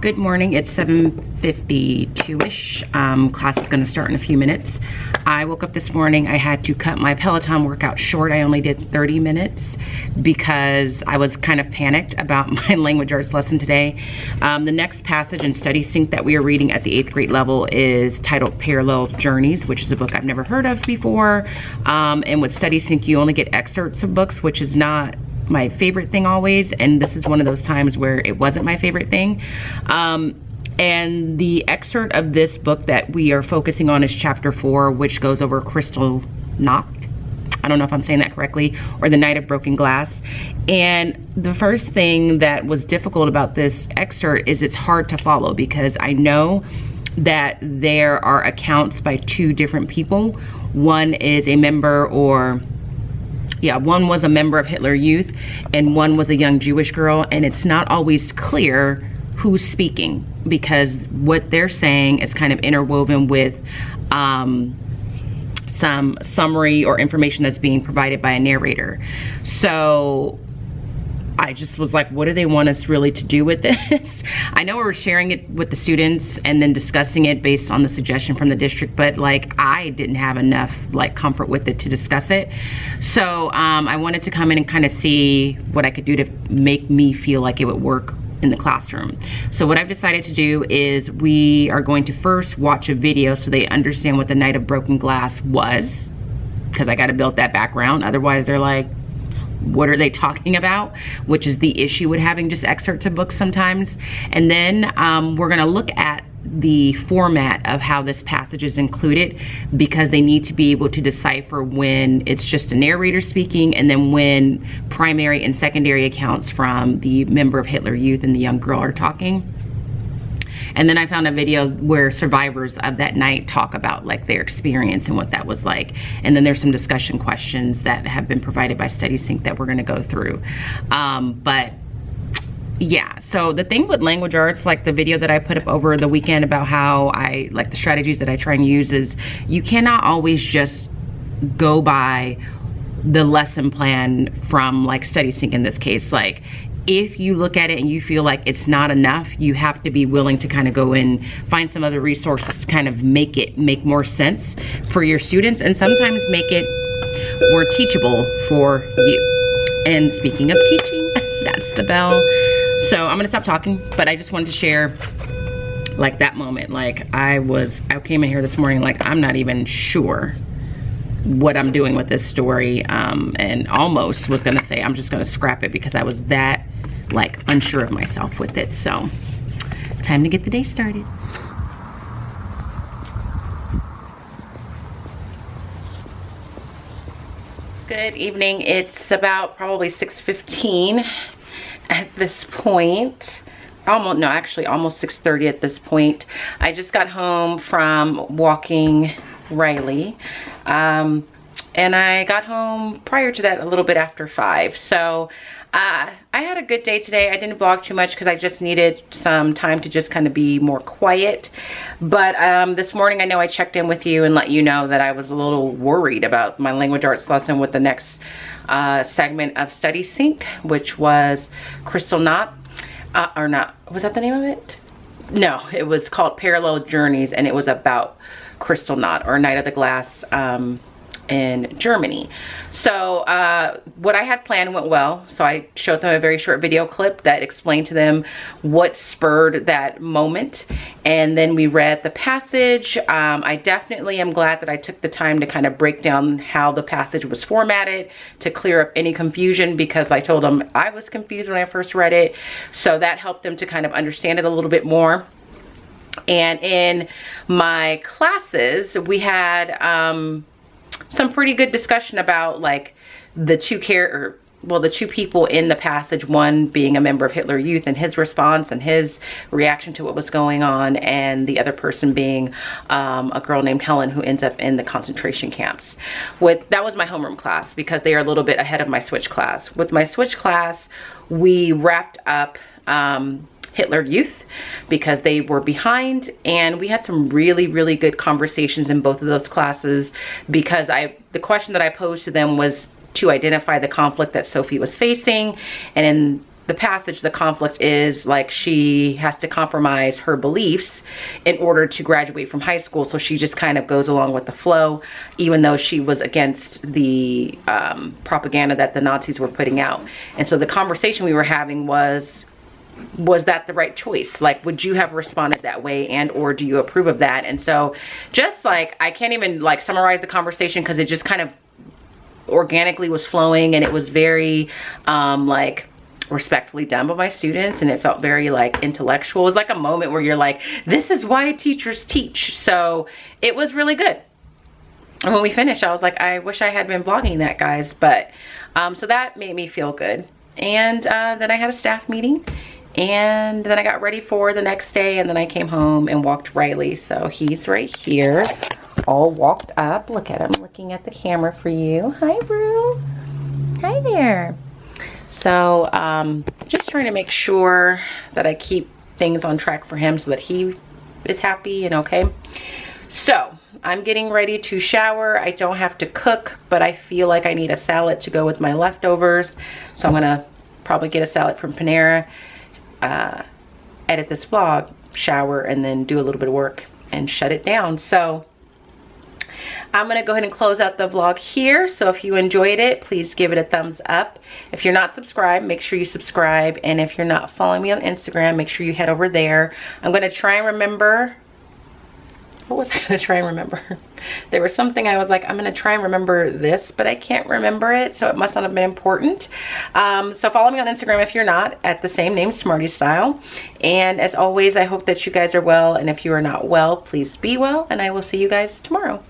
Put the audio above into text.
Good morning, it's 7:52-ish. Class is gonna start in a few minutes. I woke up this morning, I had to cut my Peloton workout short. I only did 30 minutes because I was kind of panicked about my language arts lesson today. The next passage in Study Sync that we are reading at the 8th grade level is titled Parallel Journeys, which is a book I've never heard of before. And with Study Sync, you only get excerpts of books, which is not my favorite thing always, and this is one of those times where it wasn't my favorite thing. And the excerpt of this book that we are focusing on is chapter 4, which goes over Crystal Knot. I don't know if I'm saying that correctly, or the Night of Broken Glass. And the first thing that was difficult about this excerpt is it's hard to follow, because I know that there are accounts by two different people. One is a member, one was a member of Hitler Youth, and one was a young Jewish girl, and it's not always clear who's speaking, because what they're saying is kind of interwoven with some summary or information that's being provided by a narrator. So I just was like, what do they want us really to do with this? I know we're sharing it with the students and then discussing it based on the suggestion from the district, but like I didn't have enough like comfort with it to discuss it. So I wanted to come in and kind of see what I could do to make me feel like it would work in the classroom. So what I've decided to do is we are going to first watch a video so they understand what the Night of Broken Glass was, because I got to build that background. Otherwise they're like, what are they talking about? Which is the issue with having just excerpts of books sometimes. And then we're gonna look at the format of how this passage is included, because they need to be able to decipher when it's just a narrator speaking and then when primary and secondary accounts from the member of Hitler Youth and the young girl are talking. And then I found a video where survivors of that night talk about like their experience and what that was like. And then there's some discussion questions that have been provided by Study Sync that we're gonna go through. But yeah, so the thing with language arts, like the video that I put up over the weekend about how I like the strategies that I try and use, is you cannot always just go by the lesson plan from like Study Sync in this case. Like, if you look at it and you feel like it's not enough, you have to be willing to kind of go and find some other resources to kind of make more sense for your students, and sometimes make it more teachable for you. And speaking of teaching, that's the bell. So I'm gonna stop talking, but I just wanted to share like that moment. Like I came in here this morning like I'm not even sure what I'm doing with this story, and almost was gonna say I'm just gonna scrap it because I was that like unsure of myself with it. So time to get the day started. Good evening. It's about probably 6:15 at this point. Almost 6:30 at this point. I just got home from walking Riley, and I got home prior to that a little bit after 5. So I had a good day today. I didn't vlog too much because I just needed some time to just kind of be more quiet. But this morning I know I checked in with you and let you know that I was a little worried about my language arts lesson with the next segment of Study Sync, which was Crystal Knot. Or not, was that the name of it? No, it was called Parallel Journeys, and it was about Crystal Knot, or Night of the Glass, in Germany. So what I had planned went well. So I showed them a very short video clip that explained to them what spurred that moment, and then we read the passage. I definitely am glad that I took the time to kind of break down how the passage was formatted to clear up any confusion, because I told them I was confused when I first read it, so that helped them to kind of understand it a little bit more. And in my classes we had some pretty good discussion about like the two people in the passage, one being a member of Hitler Youth and his response and his reaction to what was going on, and the other person being a girl named Helen who ends up in the concentration camps. That was my homeroom class, because they are a little bit ahead of my switch class. With my switch class, we wrapped up Hitler Youth because they were behind, and we had some really good conversations in both of those classes, because the question that I posed to them was to identify the conflict that Sophie was facing, and in the passage, the conflict is like she has to compromise her beliefs in order to graduate from high school. So she just kind of goes along with the flow, even though she was against the propaganda that the Nazis were putting out. And so the conversation we were having was that the right choice? Like, would you have responded that way, and or do you approve of that? And so just like, I can't even like summarize the conversation because it just kind of organically was flowing, and it was very like respectfully done by my students, and it felt very like intellectual. It was like a moment where you're like, this is why teachers teach. So it was really good. And when we finished, I was like, I wish I had been vlogging that, guys. But so that made me feel good. And then I had a staff meeting, and then I got ready for the next day, and then I came home and walked Riley. So he's right here, all walked up. Look at him looking at the camera for you. Hi, Brew. Hi there. So just trying to make sure that I keep things on track for him so that he is happy and okay. So I'm getting ready to shower. I don't have to cook, but I feel like I need a salad to go with my leftovers. So I'm gonna probably get a salad from Panera, edit this vlog, shower, and then do a little bit of work and shut it down. So I'm gonna go ahead and close out the vlog here. So if you enjoyed it, please give it a thumbs up. If you're not subscribed, make sure you subscribe. And if you're not following me on Instagram, make sure you head over there. I'm gonna try and remember, what was I gonna try and remember? There was something I was like, I'm gonna try and remember this, but I can't remember it, so it must not have been important. So follow me on Instagram if you're not, at the same name, Smarty Style. And as always, I hope that you guys are well, and if you are not well, please be well, and I will see you guys tomorrow.